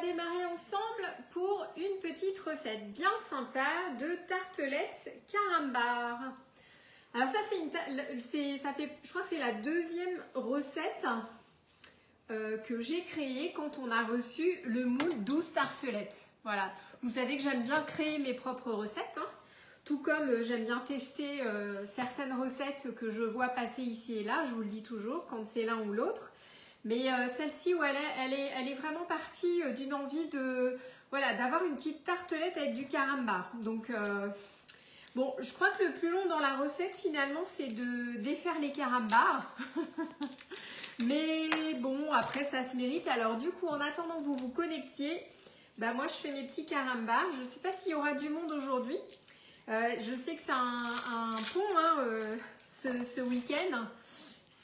démarrer ensemble pour une petite recette bien sympa de tartelettes carambar. Alors ça je crois que c'est la deuxième recette que j'ai créée quand on a reçu le moule 12 tartelettes. Voilà, vous savez que j'aime bien créer mes propres recettes, hein. Tout comme j'aime bien tester certaines recettes que je vois passer ici et là, je vous le dis toujours, quand c'est l'un ou l'autre. Mais celle-ci, elle est vraiment partie d'une envie d'avoir une petite tartelette avec du carambar. Donc, bon, je crois que le plus long dans la recette, finalement, c'est de défaire les carambars. Mais bon, après, ça se mérite. Alors, du coup, en attendant que vous vous connectiez, bah, moi, je fais mes petits carambars. Je ne sais pas s'il y aura du monde aujourd'hui. Je sais que c'est un pont, hein, ce week-end.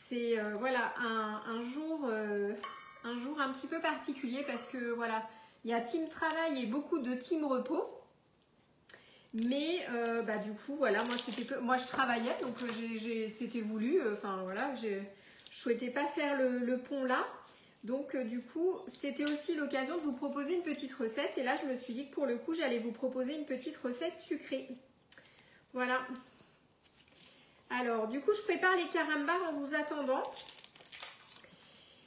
C'est voilà, un jour un petit peu particulier parce que voilà, il y a team travail et beaucoup de team repos. Mais du coup, voilà, moi je travaillais, donc c'était voulu. Enfin voilà, je souhaitais pas faire le pont là. Donc du coup, c'était aussi l'occasion de vous proposer une petite recette. Et là, je me suis dit que pour le coup, j'allais vous proposer une petite recette sucrée. Voilà. Alors, du coup, je prépare les carambars en vous attendant.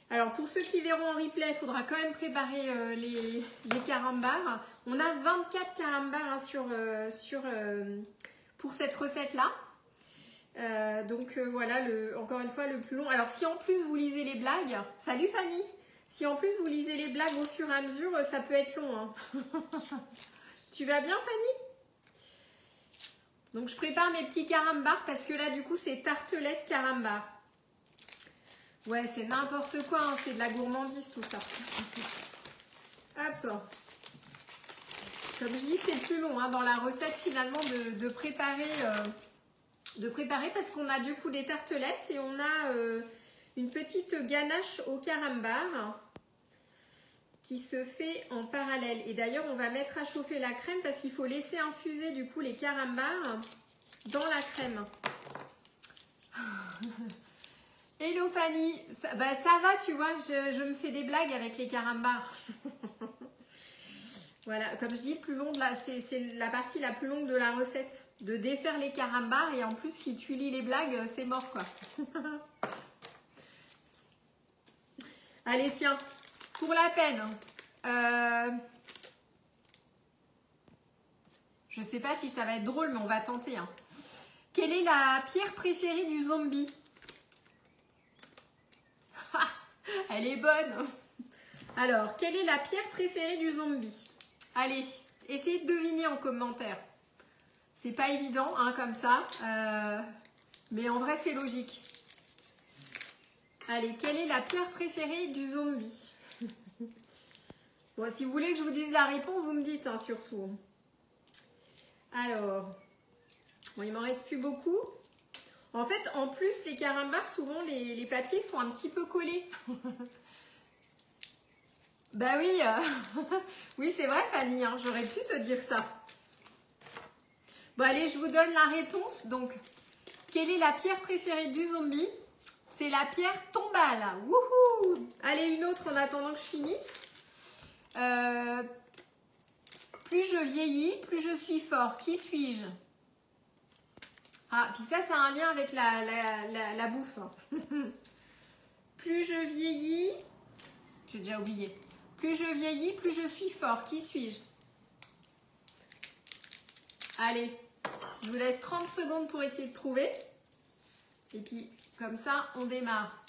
Alors, pour ceux qui verront en replay, il faudra quand même préparer les carambars. On a 24 carambars hein, pour cette recette-là. Voilà, encore une fois, le plus long. Alors, si en plus vous lisez les blagues, salut Fanny! Si en plus vous lisez les blagues au fur et à mesure, ça peut être long. Hein. Tu vas bien, Fanny? Donc, je prépare mes petits carambars parce que là, du coup, c'est tartelette carambar. Ouais, c'est n'importe quoi, hein, c'est de la gourmandise, tout ça. Hop. Comme je dis, c'est plus long hein, dans la recette, finalement, de préparer parce qu'on a du coup des tartelettes et on a une petite ganache au carambar qui se fait en parallèle. Et d'ailleurs, on va mettre à chauffer la crème parce qu'il faut laisser infuser du coup les carambars dans la crème. Hello Fanny, ça va, tu vois, je me fais des blagues avec les carambars. Voilà, comme je dis, plus long c'est la partie la plus longue de la recette, de défaire les carambars et en plus si tu lis les blagues, c'est mort quoi. Allez tiens, pour la peine. Je sais pas si ça va être drôle, mais on va tenter. Hein. Quelle est la pierre préférée du zombie? Elle est bonne. Alors, quelle est la pierre préférée du zombie? Allez, essayez de deviner en commentaire. C'est pas évident, hein, comme ça. Mais en vrai, c'est logique. Allez, quelle est la pierre préférée du zombie? Bon, si vous voulez que je vous dise la réponse, vous me dites, hein, surtout. Alors, bon, il m'en reste plus beaucoup. En fait, en plus, les carambars, souvent, les papiers sont un petit peu collés. Bah oui, oui, c'est vrai, Fanny, hein, j'aurais pu te dire ça. Bon, allez, je vous donne la réponse. Donc, quelle est la pierre préférée du zombie? C'est la pierre tombale. Wouhou! Allez, une autre en attendant que je finisse. Plus je vieillis, plus je suis fort. Qui suis-je? Ah, puis ça a un lien avec la bouffe. Plus je vieillis... J'ai déjà oublié. Plus je vieillis, plus je suis fort. Qui suis-je? Allez, je vous laisse 30 secondes pour essayer de trouver. Et puis, comme ça, on démarre.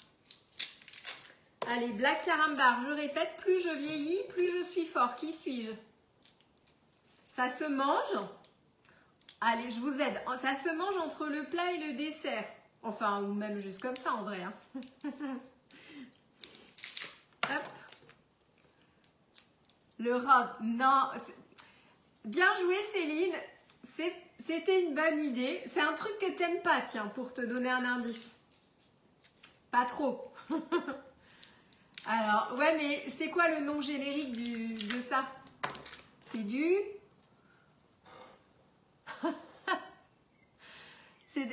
Allez, black carambar, je répète, plus je vieillis, plus je suis fort. Qui suis-je? Ça se mange. Allez, je vous aide. Ça se mange entre le plat et le dessert. Enfin, ou même juste comme ça, en vrai. Hein. Hop. Le rhum. Non. Bien joué, Céline. C'était une bonne idée. C'est un truc que t'aimes pas, tiens, pour te donner un indice. Pas trop. Alors, ouais, mais c'est quoi le nom générique de ça? C'est du...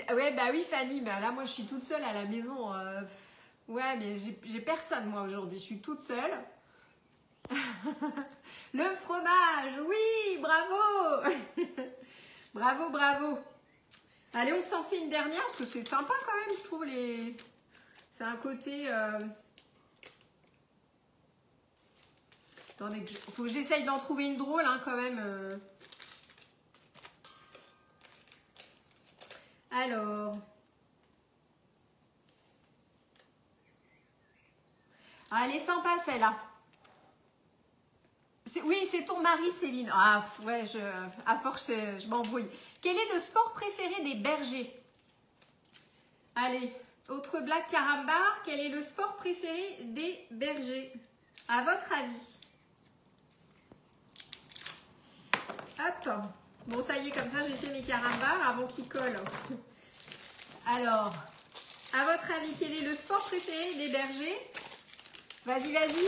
Ouais, bah oui, Fanny, bah là, moi, je suis toute seule à la maison. Ouais, mais j'ai personne, moi, aujourd'hui. Je suis toute seule. Le fromage, oui, bravo. Bravo, bravo. Allez, on s'en fait une dernière parce que c'est sympa quand même, je trouve. C'est un côté... Attendez, faut que j'essaye d'en trouver une drôle hein, quand même. Alors... Ah, elle est sympa celle-là. Oui, c'est ton mari, Céline. Ah, ouais, à force, je m'embrouille. Quel est le sport préféré des bergers? Allez, autre blague carambar. Quel est le sport préféré des bergers? À votre avis? Hop. Bon, ça y est, comme ça, j'ai fait mes carambars avant qu'ils collent. Alors, à votre avis, quel est le sport préféré des bergers? Vas-y, vas-y.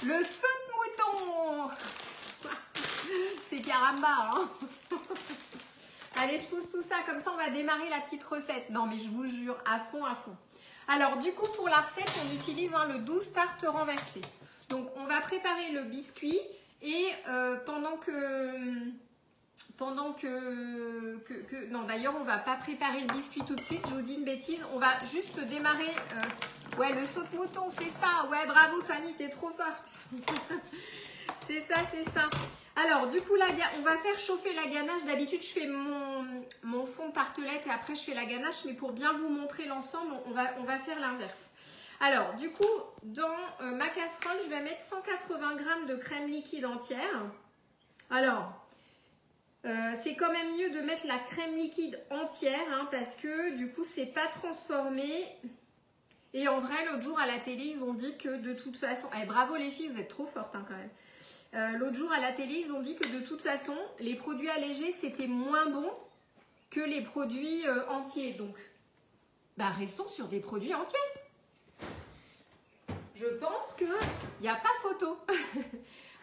Le saut de mouton. C'est carambar, hein. Allez, je pousse tout ça, comme ça on va démarrer la petite recette. Non mais je vous jure, à fond, à fond. Alors du coup pour la recette, on utilise le 12 tartes renversées. Donc on va préparer le biscuit et pendant que non d'ailleurs on va pas préparer le biscuit tout de suite, je vous dis une bêtise, on va juste démarrer, ouais le saut de mouton c'est ça, ouais bravo Fanny, t'es trop forte. C'est ça, c'est ça. Alors, du coup, on va faire chauffer la ganache. D'habitude, je fais mon fond de tartelette et après, je fais la ganache. Mais pour bien vous montrer l'ensemble, on va faire l'inverse. Alors, du coup, dans ma casserole, je vais mettre 180 g de crème liquide entière. Alors, c'est quand même mieux de mettre la crème liquide entière hein, parce que du coup, c'est pas transformé. Et en vrai, l'autre jour à la télé, ils ont dit que de toute façon... Eh, bravo les filles, vous êtes trop fortes hein, quand même. L'autre jour à la télé, ils ont dit que de toute façon, les produits allégés, c'était moins bon que les produits entiers. Donc, bah, restons sur des produits entiers. Je pense qu'il n'y a pas photo.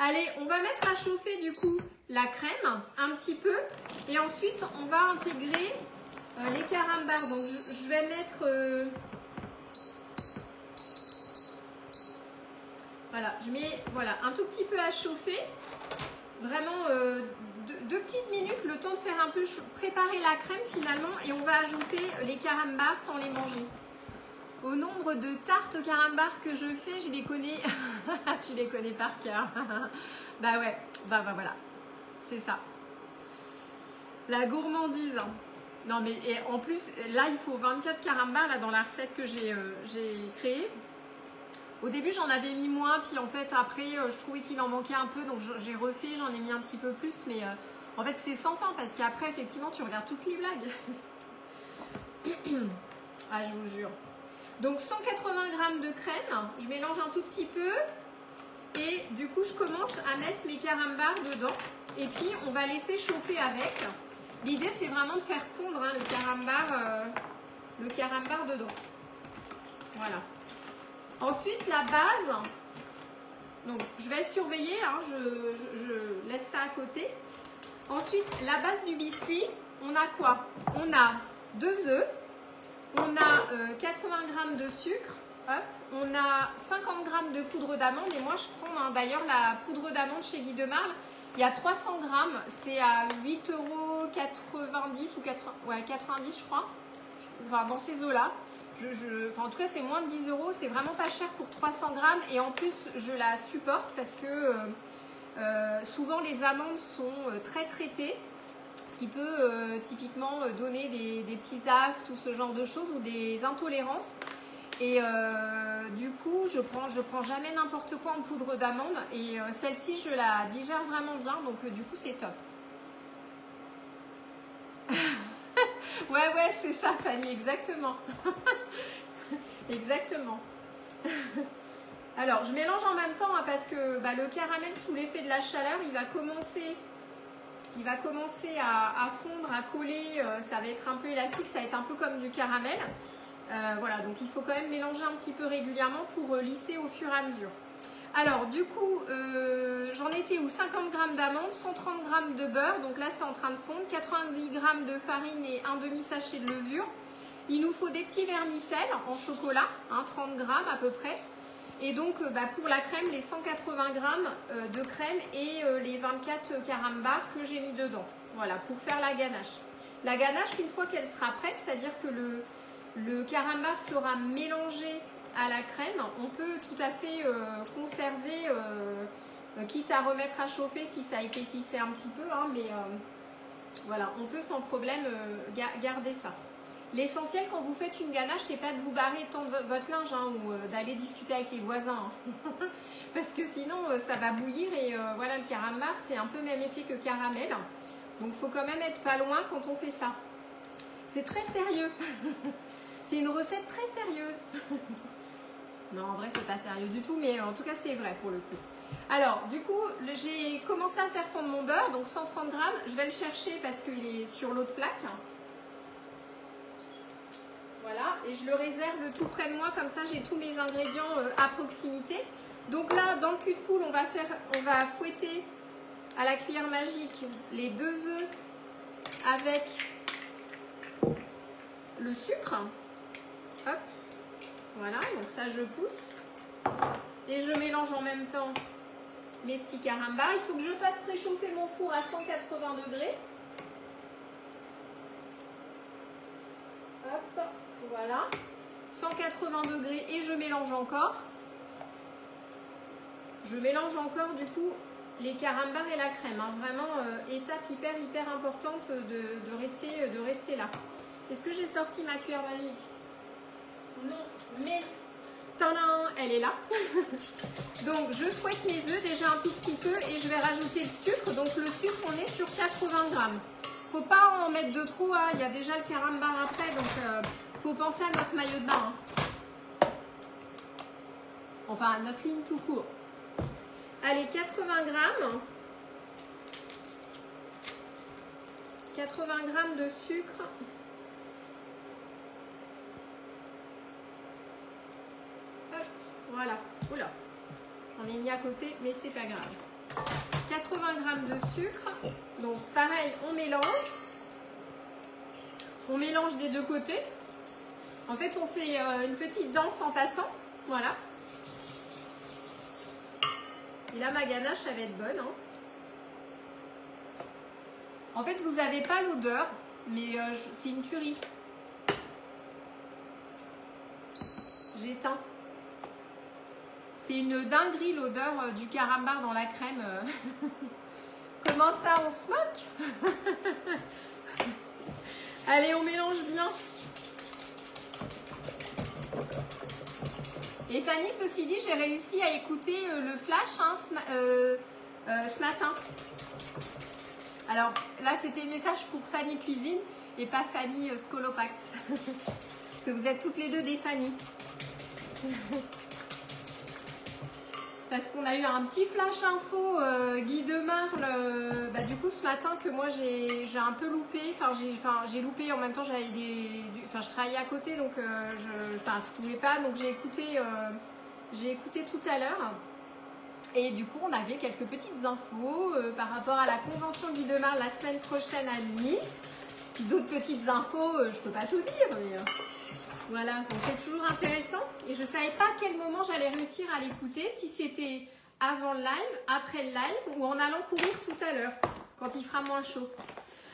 Allez, on va mettre à chauffer du coup la crème un petit peu. Et ensuite, on va intégrer les carambars. Donc, je vais mettre... Voilà, je mets un tout petit peu à chauffer, vraiment deux petites minutes, le temps de faire un peu préparer la crème finalement et on va ajouter les carambars sans les manger. Au nombre de tartes carambars que je fais, je les connais, tu les connais par cœur. Bah ouais, bah voilà, c'est ça. La gourmandise. Non mais et en plus, là il faut 24 carambars là, dans la recette que j'ai créée. Au début, j'en avais mis moins, puis en fait, après, je trouvais qu'il en manquait un peu, donc j'ai refait, j'en ai mis un petit peu plus, mais en fait, c'est sans fin, parce qu'après, effectivement, tu regardes toutes les blagues. Ah, je vous jure. Donc, 180 g de crème, je mélange un tout petit peu, et du coup, je commence à mettre mes carambars dedans, et puis, on va laisser chauffer avec. L'idée, c'est vraiment de faire fondre hein, le carambar dedans. Voilà. Ensuite, la base, donc je vais surveiller, hein, je laisse ça à côté. Ensuite, la base du biscuit, on a quoi? On a 2 œufs, on a 80 g de sucre, hop, on a 50 g de poudre d'amande. Et moi, je prends hein, d'ailleurs la poudre d'amande chez Guy de Marle. Il y a 300 g, c'est à 8,90 € ou 80, ouais, 90 je crois, enfin, dans ces eaux-là. Enfin, en tout cas, c'est moins de 10 €, c'est vraiment pas cher pour 300 g et en plus, je la supporte parce que souvent les amandes sont très traitées, ce qui peut typiquement donner des petits aftes ou ce genre de choses ou des intolérances. Et du coup, je prends jamais n'importe quoi en poudre d'amande et celle-ci, je la digère vraiment bien, donc du coup, c'est top. Ouais, c'est ça, Fanny, exactement. Exactement. Alors, je mélange en même temps hein, parce que bah, le caramel, sous l'effet de la chaleur, il va commencer à fondre, à coller. Ça va être un peu élastique, ça va être un peu comme du caramel. Voilà, donc il faut quand même mélanger un petit peu régulièrement pour lisser au fur et à mesure. Alors, du coup, j'en étais où 50 g d'amandes, 130 g de beurre, donc là c'est en train de fondre, 90 g de farine et un demi-sachet de levure. Il nous faut des petits vermicelles en chocolat, hein, 30 g à peu près. Et donc pour la crème, les 180 grammes de crème et les 24 carambars que j'ai mis dedans. Voilà, pour faire la ganache. La ganache, une fois qu'elle sera prête, c'est-à-dire que le carambar sera mélangé à la crème, on peut tout à fait conserver, quitte à remettre à chauffer si ça épaississait un petit peu, hein, mais voilà, on peut sans problème garder ça. L'essentiel quand vous faites une ganache, c'est pas de vous barrer tant de votre linge hein, ou d'aller discuter avec les voisins. Hein. Parce que sinon, ça va bouillir et voilà, le carambar, c'est un peu le même effet que caramel. Donc, il faut quand même être pas loin quand on fait ça. C'est très sérieux. C'est une recette très sérieuse. Non, en vrai, c'est pas sérieux du tout, mais en tout cas, c'est vrai pour le coup. Alors, du coup, j'ai commencé à faire fondre mon beurre, donc 130 grammes. Je vais le chercher parce qu'il est sur l'autre plaque. Voilà, et je le réserve tout près de moi, comme ça j'ai tous mes ingrédients à proximité. Donc là, dans le cul de poule, on va fouetter à la cuillère magique les 2 œufs avec le sucre. Hop, voilà, donc ça je pousse. Et je mélange en même temps mes petits carambars. Il faut que je fasse réchauffer mon four à 180 degrés. Hop. Voilà, 180 degrés et je mélange encore. Je mélange encore du coup les carambars et la crème. Hein. Vraiment, étape hyper importante de rester là. Est-ce que j'ai sorti ma cuillère magique? Non, mais tadam, elle est là. Donc je fouette mes œufs déjà un tout petit peu et je vais rajouter le sucre. Donc le sucre, on est sur 80 grammes. Faut pas en mettre de trop, hein. Il y a déjà le carambar après, donc faut penser à notre maillot de bain. Hein. Enfin, à notre ligne tout court. Allez, 80 grammes. 80 grammes de sucre. Hop, voilà. Oula, j'en ai mis à côté, mais c'est pas grave. 80 grammes de sucre. Donc pareil, on mélange. On mélange des deux côtés. En fait, on fait une petite danse en passant. Voilà. Et là, ma ganache, ça va être bonne. Hein. En fait, vous n'avez pas l'odeur, mais c'est une tuerie. J'éteins. C'est une dinguerie l'odeur du carambar dans la crème. Comment ça, on se moque? Allez, on mélange bien. Et Fanny, ceci dit, j'ai réussi à écouter le flash hein, ce matin. Alors là, c'était le message pour Fanny Cuisine et pas Fanny Scolopax. Parce que vous êtes toutes les deux des Fanny. Parce qu'on a eu un petit flash info Guy Demarle, du coup ce matin que moi j'ai un peu loupé, j'ai loupé en même temps je travaillais à côté donc je pouvais pas, donc j'ai écouté tout à l'heure et du coup on avait quelques petites infos par rapport à la convention Guy Demarle la semaine prochaine à Nice, d'autres petites infos, je peux pas tout dire mais... Voilà, donc c'est toujours intéressant et je ne savais pas à quel moment j'allais réussir à l'écouter, si c'était avant le live, après le live ou en allant courir tout à l'heure, quand il fera moins chaud.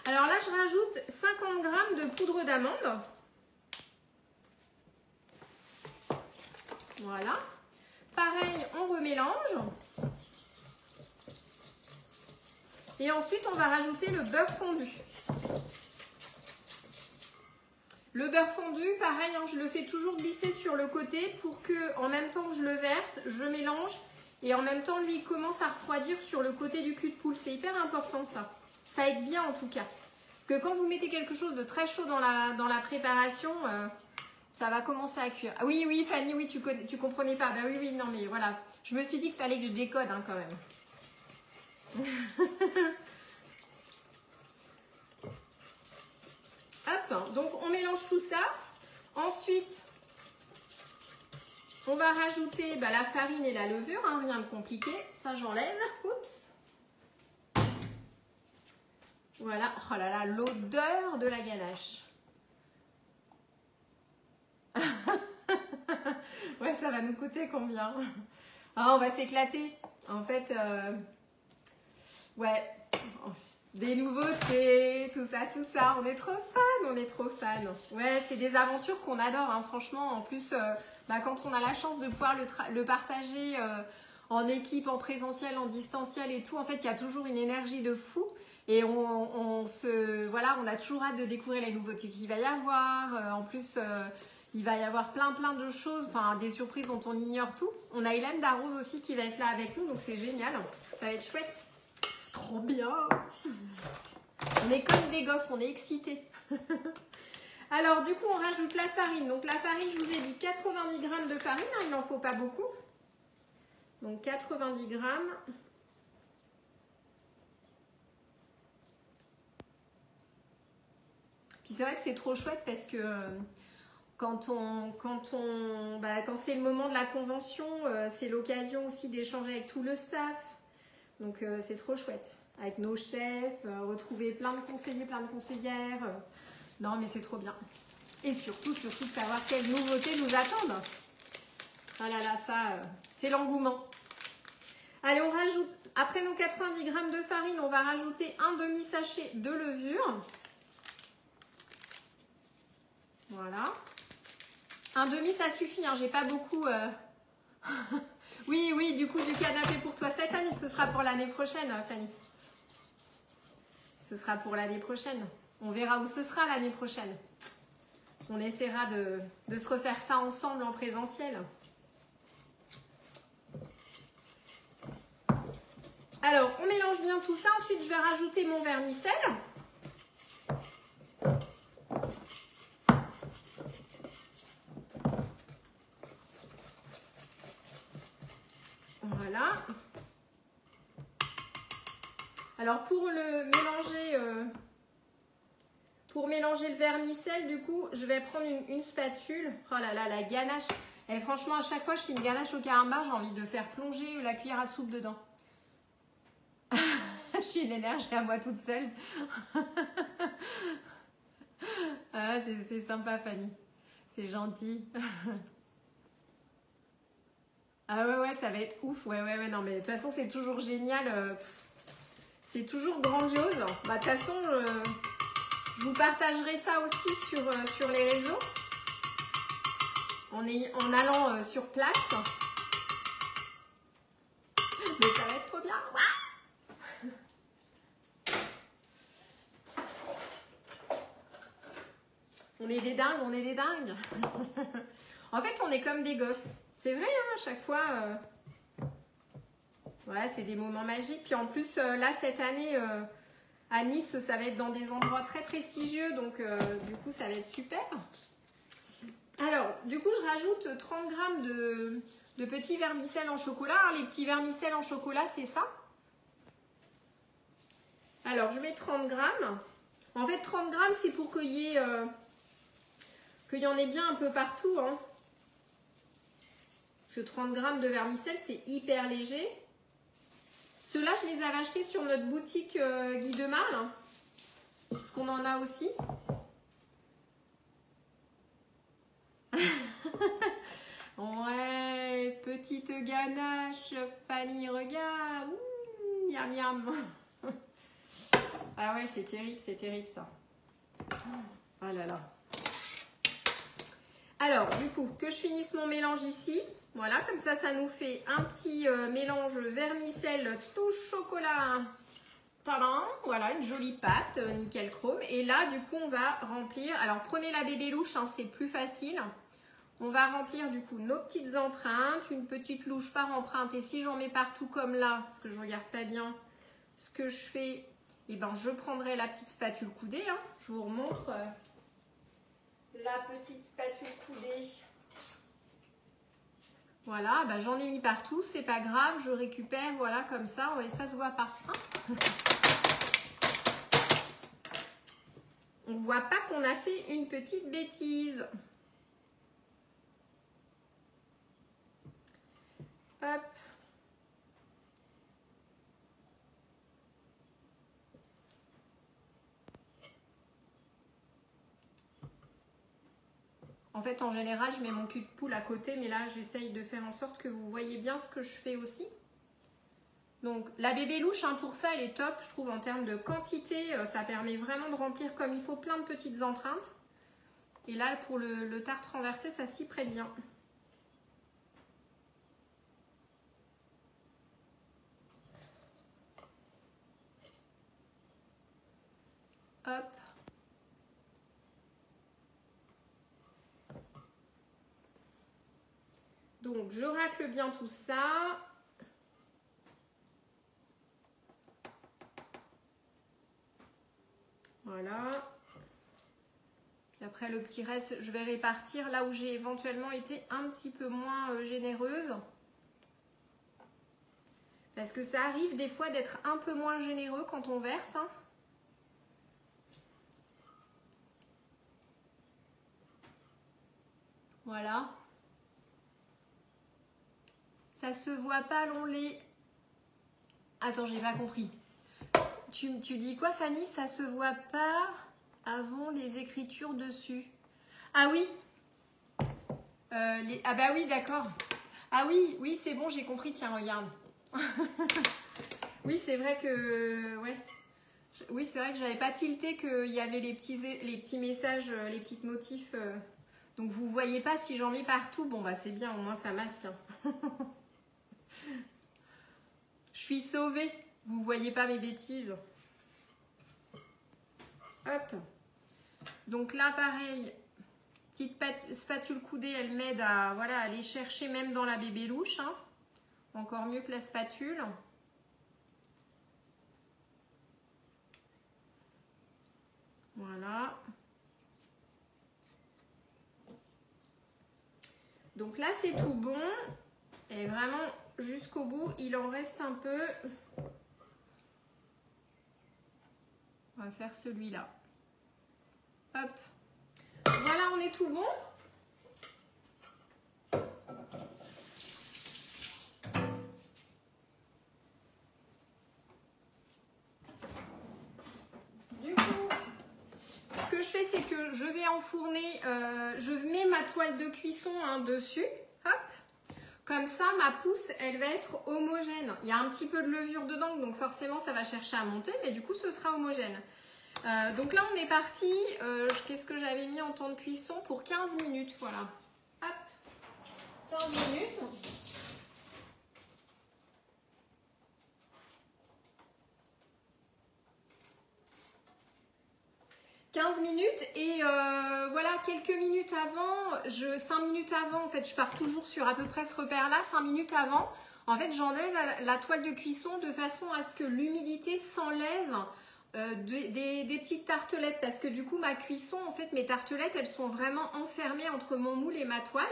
Alors là, je rajoute 50 g de poudre d'amande. Voilà. Pareil, on remélange. Et ensuite, on va rajouter le beurre fondu. Le beurre fondu, pareil, hein, je le fais toujours glisser sur le côté pour que, en même temps que je le verse, je mélange et en même temps, lui, il commence à refroidir sur le côté du cul de poule. C'est hyper important ça. Ça aide bien en tout cas. Parce que quand vous mettez quelque chose de très chaud dans la préparation, ça va commencer à cuire. Ah, oui, Fanny, oui, tu comprenais pas. Bah oui, non, mais voilà. Je me suis dit qu'il fallait que je décode hein, quand même. Hop, donc on mélange tout ça. Ensuite, on va rajouter la farine et la levure, hein, rien de compliqué. Ça, j'enlève. Oups. Voilà. Oh là là, l'odeur de la ganache. Ouais, ça va nous coûter combien? Ah, on va s'éclater. En fait, ouais, des nouveautés, tout ça. On est trop fans, on est trop fans. Ouais, c'est des aventures qu'on adore, hein, franchement. En plus, quand on a la chance de pouvoir le partager en équipe, en présentiel, en distanciel et tout, en fait, il y a toujours une énergie de fou. Et on a toujours hâte de découvrir les nouveautés qu'il va y avoir. En plus, il va y avoir plein de choses, enfin des surprises dont on ignore tout. On a Hélène Darroze aussi qui va être là avec nous, donc c'est génial. Ça va être chouette. Trop bien. On est comme des gosses, on est excités. Alors du coup, on rajoute la farine. Donc la farine, je vous ai dit 90 g de farine, hein, il n'en faut pas beaucoup. Donc 90 g. Puis c'est vrai que c'est trop chouette parce que quand c'est le moment de la convention, c'est l'occasion aussi d'échanger avec tout le staff. Donc c'est trop chouette. Avec nos chefs, retrouver plein de conseillers, plein de conseillères. Non mais c'est trop bien. Et surtout de savoir quelles nouveautés nous attendent. Ah là là, ça, c'est l'engouement. Allez, on rajoute, après nos 90 g de farine, on va rajouter un demi-sachet de levure. Voilà. Un demi, ça suffit, hein, j'ai pas beaucoup... Oui, du coup, du canapé pour toi cette année, ce sera pour l'année prochaine, Fanny. Ce sera pour l'année prochaine. On verra où ce sera l'année prochaine. On essaiera de se refaire ça ensemble en présentiel. Alors, on mélange bien tout ça. Ensuite, je vais rajouter mon vermicelle. Voilà. Alors, pour mélanger le vermicelle, du coup, je vais prendre une spatule. Oh là là, la ganache. Et franchement, à chaque fois que je fais une ganache au carambar, j'ai envie de faire plonger la cuillère à soupe dedans. Je suis une énergie à moi toute seule. Ah, c'est sympa, Fanny. C'est gentil. Ah ouais, ça va être ouf. Ouais, non, mais de toute façon, c'est toujours génial. C'est toujours grandiose. De toute façon, je vous partagerai ça aussi sur les réseaux. En allant sur place. Mais ça va être trop bien. On est des dingues. En fait, on est comme des gosses. C'est vrai, hein, à chaque fois. Ouais, c'est des moments magiques. Puis en plus, là, cette année, à Nice, ça va être dans des endroits très prestigieux. Donc, du coup, ça va être super. Alors, du coup, je rajoute 30 g de petits vermicelles en chocolat. Alors, les petits vermicelles en chocolat, c'est ça. Alors, je mets 30 g. En fait, 30 g, c'est pour qu'il y en ait bien un peu partout. Hein. Parce que 30 g de vermicelle, c'est hyper léger. Ceux-là, je les avais achetés sur notre boutique Guy de Mal. Hein, parce qu'on en a aussi. Ouais, petite ganache, Fanny, regarde. Miam, miam. Ah ouais, c'est terrible ça. Ah là là. Alors, du coup, que je finisse mon mélange ici. Voilà, comme ça nous fait un petit mélange vermicelle tout chocolat. Tadam, voilà, une jolie pâte, nickel chrome. Et là, du coup, on va remplir. Alors, prenez la bébé louche, hein, c'est plus facile. On va remplir, du coup, nos petites empreintes. Une petite louche par empreinte. Et si j'en mets partout comme là, parce que je ne regarde pas bien ce que je fais, eh ben, je prendrai la petite spatule coudée. Hein. Je vous remontre la petite spatule coudée. Voilà, bah, j'en ai mis partout, c'est pas grave, je récupère, voilà, comme ça, ouais, ça se voit pas. Hein. On voit pas qu'on a fait une petite bêtise. Hop. En fait, en général, je mets mon cul de poule à côté, mais là, j'essaye de faire en sorte que vous voyez bien ce que je fais aussi. Donc, la bébé louche, hein, pour ça, elle est top, je trouve, en termes de quantité. Ça permet vraiment de remplir comme il faut plein de petites empreintes. Et là, pour le tarte renversé, ça s'y prête bien. Hop. Donc, je racle bien tout ça. Voilà. Puis après, le petit reste, je vais répartir là où j'ai éventuellement été un petit peu moins généreuse. Parce que ça arrive des fois d'être un peu moins généreux quand on verse. Hein. Voilà. Ça se voit pas l'onglet. Attends, j'ai pas compris. Tu dis quoi, Fanny? Ça se voit pas avant les écritures dessus. Ah oui. Ah bah oui, d'accord. Ah oui, oui, c'est bon, j'ai compris. Tiens, regarde. Oui, c'est vrai que... Ouais. Oui, c'est vrai que j'avais pas tilté qu'il y avait les petits messages, les petits motifs. Donc vous voyez pas si j'en mets partout. Bon bah c'est bien, au moins ça masque. Hein. Je suis sauvée. Vous voyez pas mes bêtises. Hop. Donc là pareil, petite spatule coudée, elle m'aide à voilà, aller chercher même dans la bébé louche. Hein. Encore mieux que la spatule. Voilà. Donc là, c'est tout bon. Et vraiment, jusqu'au bout, il en reste un peu. On va faire celui-là. Hop. Voilà, on est tout bon. Du coup, ce que je fais, c'est que je vais enfourner, je mets ma toile de cuisson hein, dessus. Hop. Comme ça, ma pousse, elle va être homogène. Il y a un petit peu de levure dedans, donc forcément, ça va chercher à monter, mais du coup, ce sera homogène. Donc là, on est parti. Qu'est-ce que j'avais mis en temps de cuisson? Pour 15 minutes, voilà. Hop, 15 minutes. Et voilà, quelques minutes avant, 5 minutes avant, en fait, je pars toujours sur à peu près ce repère-là, 5 minutes avant, en fait, j'enlève la toile de cuisson de façon à ce que l'humidité s'enlève des petites tartelettes, parce que du coup, ma cuisson, en fait, mes tartelettes, elles sont vraiment enfermées entre mon moule et ma toile,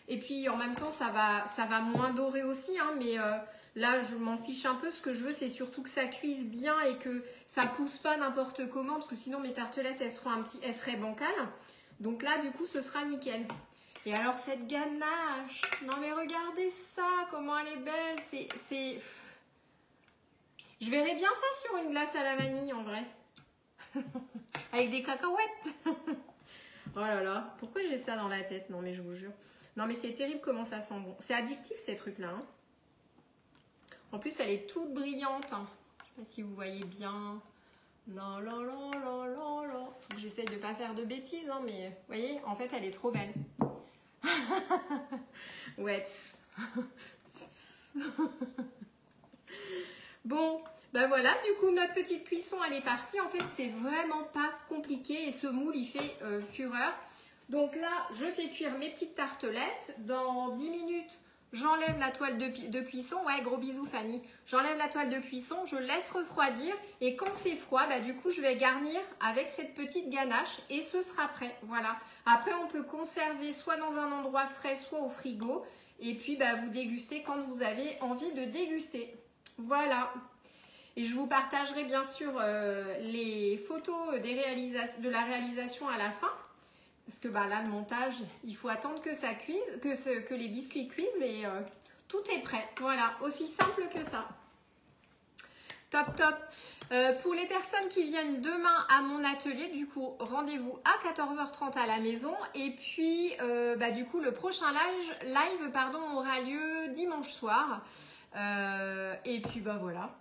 et puis en même temps, ça va moins dorer aussi, hein, mais... Là, je m'en fiche un peu. Ce que je veux, c'est surtout que ça cuise bien et que ça pousse pas n'importe comment, parce que sinon mes tartelettes, elles seraient bancales. Donc là, du coup, ce sera nickel. Et alors, cette ganache, non mais regardez ça, comment elle est belle. Je verrais bien ça sur une glace à la vanille, en vrai. Avec des cacahuètes. Oh là là, pourquoi j'ai ça dans la tête? Non mais je vous jure. Non mais c'est terrible comment ça sent bon. C'est addictif ces trucs-là, hein. En plus, elle est toute brillante. Je ne sais pas si vous voyez bien. La la la la la la. Faut que j'essaye de ne pas faire de bêtises, hein, mais vous voyez, en fait, elle est trop belle. Ouais. Bon, ben voilà, du coup, notre petite cuisson, elle est partie. En fait, c'est vraiment pas compliqué et ce moule, il fait fureur. Donc là, je fais cuire mes petites tartelettes. Dans 10 minutes, j'enlève la toile de cuisson. Ouais, gros bisous Fanny. J'enlève la toile de cuisson, je laisse refroidir. Et quand c'est froid, bah, du coup, je vais garnir avec cette petite ganache et ce sera prêt. Voilà. Après, on peut conserver soit dans un endroit frais, soit au frigo. Et puis, bah, vous dégustez quand vous avez envie de déguster. Voilà. Et je vous partagerai bien sûr les photos de la réalisation à la fin. Parce que bah, là, le montage, il faut attendre que ça cuise, que les biscuits cuisent, mais tout est prêt. Voilà, aussi simple que ça. Top, top. Pour les personnes qui viennent demain à mon atelier, du coup, rendez-vous à 14h30 à la maison. Et puis, du coup, le prochain live aura lieu dimanche soir. Et puis, voilà.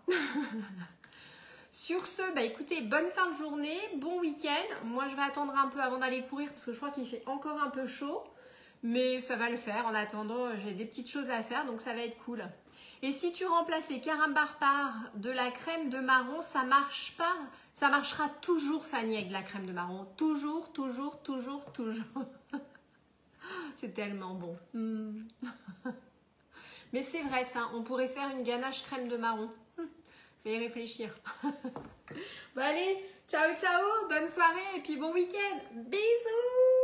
Sur ce, écoutez, bonne fin de journée, bon week-end. Moi, je vais attendre un peu avant d'aller courir parce que je crois qu'il fait encore un peu chaud. Mais ça va le faire. En attendant, j'ai des petites choses à faire, donc ça va être cool. Et si tu remplaces les carambars par de la crème de marron, ça marche pas. Ça marchera toujours, Fanny, avec de la crème de marron. Toujours, toujours, toujours, toujours. C'est tellement bon. Mais c'est vrai ça, on pourrait faire une ganache crème de marron. Je vais y réfléchir. Bon allez, ciao ciao, bonne soirée et puis bon week-end. Bisous.